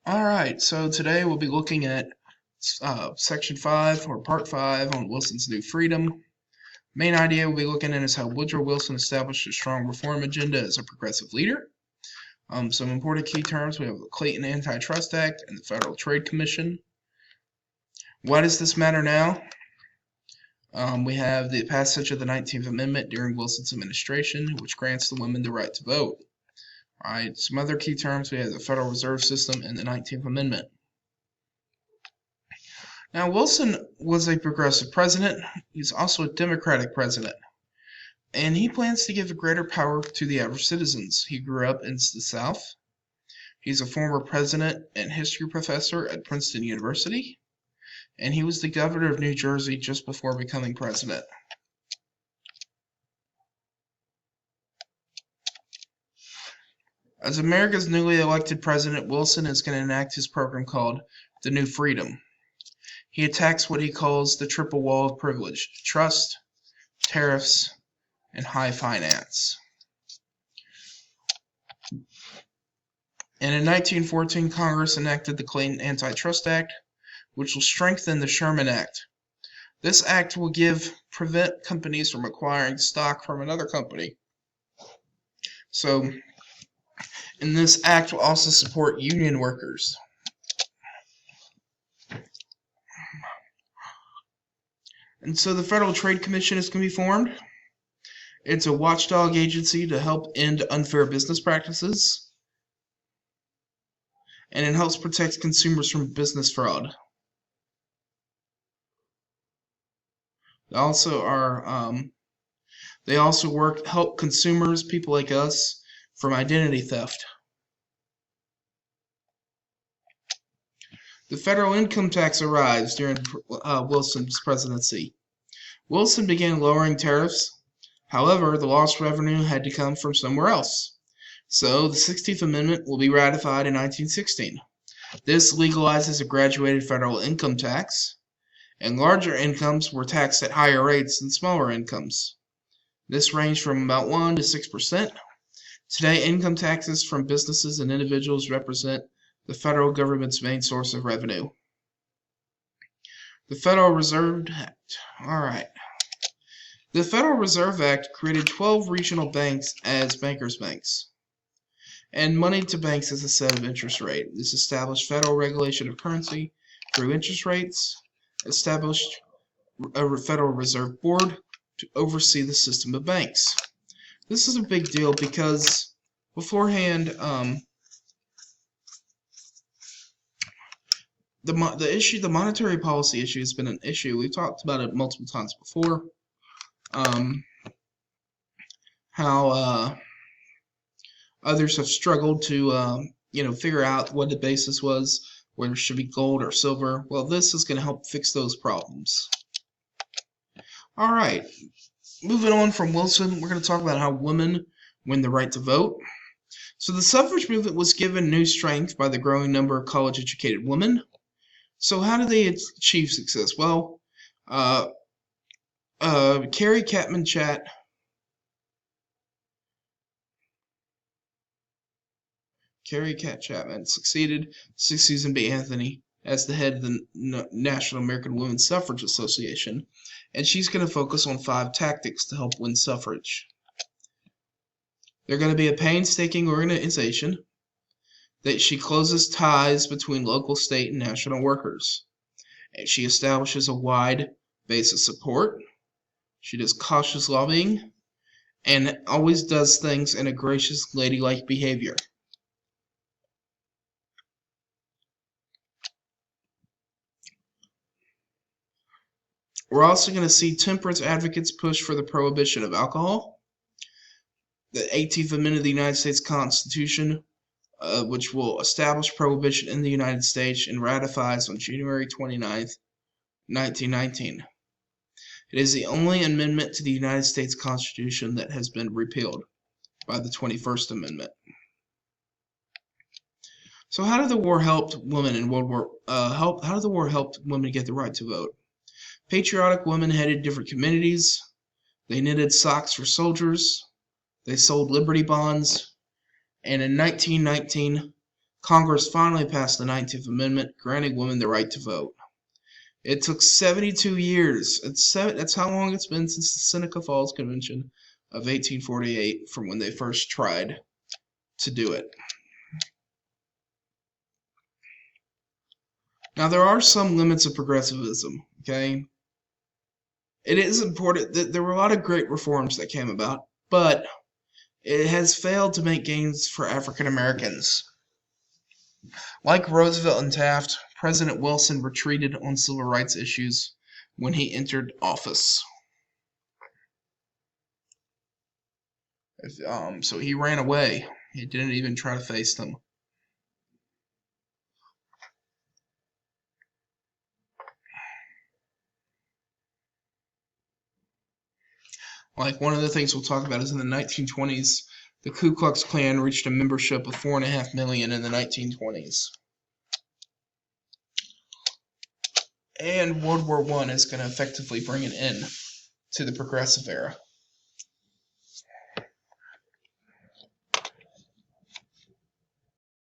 Alright, so today we'll be looking at Section 5 or Part 5 on Wilson's New Freedom. Main idea we'll be looking at is how Woodrow Wilson established a strong reform agenda as a progressive leader. Some important key terms, we have the Clayton Antitrust Act and the Federal Trade Commission. Why does this matter now? We have the passage of the 19th Amendment during Wilson's administration, which grants the women the right to vote. Alright, some other key terms, we have the Federal Reserve System and the 19th Amendment. Now, Wilson was a progressive president. He's also a Democratic president. And he plans to give greater power to the average citizens. He grew up in the South. He's a former president and history professor at Princeton University. And he was the governor of New Jersey just before becoming president. As America's newly elected president, Wilson is going to enact his program called the New Freedom. He attacks what he calls the triple wall of privilege: trust, tariffs, and high finance. And in 1914, Congress enacted the Clayton Antitrust Act, which will strengthen the Sherman Act. This act will prevent companies from acquiring stock from another company. And this act will also support union workers. And so the Federal Trade Commission is going to be formed. It's a watchdog agency to help end unfair business practices. And it helps protect consumers from business fraud. They also help consumers, people like us, from identity theft. The federal income tax arrives during Wilson's presidency. Wilson began lowering tariffs. However, the lost revenue had to come from somewhere else. So the 16th Amendment will be ratified in 1916. This legalizes a graduated federal income tax, and larger incomes were taxed at higher rates than smaller incomes. This ranged from about 1% to 6%. Today, income taxes from businesses and individuals represent the federal government's main source of revenue. The Federal Reserve Act. Alright. The Federal Reserve Act created 12 regional banks as bankers' banks, and money to banks as a set of interest rate. This established federal regulation of currency through interest rates, established a Federal Reserve Board to oversee the system of banks. This is a big deal because beforehand, the monetary policy issue has been an issue. We've talked about it multiple times before. How others have struggled to figure out what the basis was, whether it should be gold or silver. Well, this is going to help fix those problems. All right. Moving on from Wilson, we're going to talk about how women win the right to vote. So the suffrage movement was given new strength by the growing number of college-educated women. So how did they achieve success? Well, Carrie Chapman succeeded Susan B. Anthony as the head of the National American Women's Suffrage Association, and she's going to focus on 5 tactics to help win suffrage. They're going to be a painstaking organization. That she closes ties between local, state, and national workers. And she establishes a wide base of support. She does cautious lobbying and always does things in a gracious, ladylike behavior. We're also going to see temperance advocates push for the prohibition of alcohol. The 18th Amendment of the United States Constitution, which will establish prohibition in the United States and ratifies on January 29th, 1919. It is the only amendment to the United States Constitution that has been repealed by the 21st Amendment. So how did the war help women in World War? How did the war help women get the right to vote? Patriotic women headed different communities. They knitted socks for soldiers. They sold Liberty bonds. And in 1919, Congress finally passed the 19th Amendment, granting women the right to vote. It took 72 years. That's how long it's been since the Seneca Falls Convention of 1848, from when they first tried to do it. Now, there are some limits of progressivism, okay? It is important that there were a lot of great reforms that came about, but it has failed to make gains for African Americans. Like Roosevelt and Taft, President Wilson retreated on civil rights issues when he entered office. So he ran away. He didn't even try to face them. Like, one of the things we'll talk about is in the 1920s, the Ku Klux Klan reached a membership of 4.5 million in the 1920s. And World War I is going to effectively bring an end to the progressive era.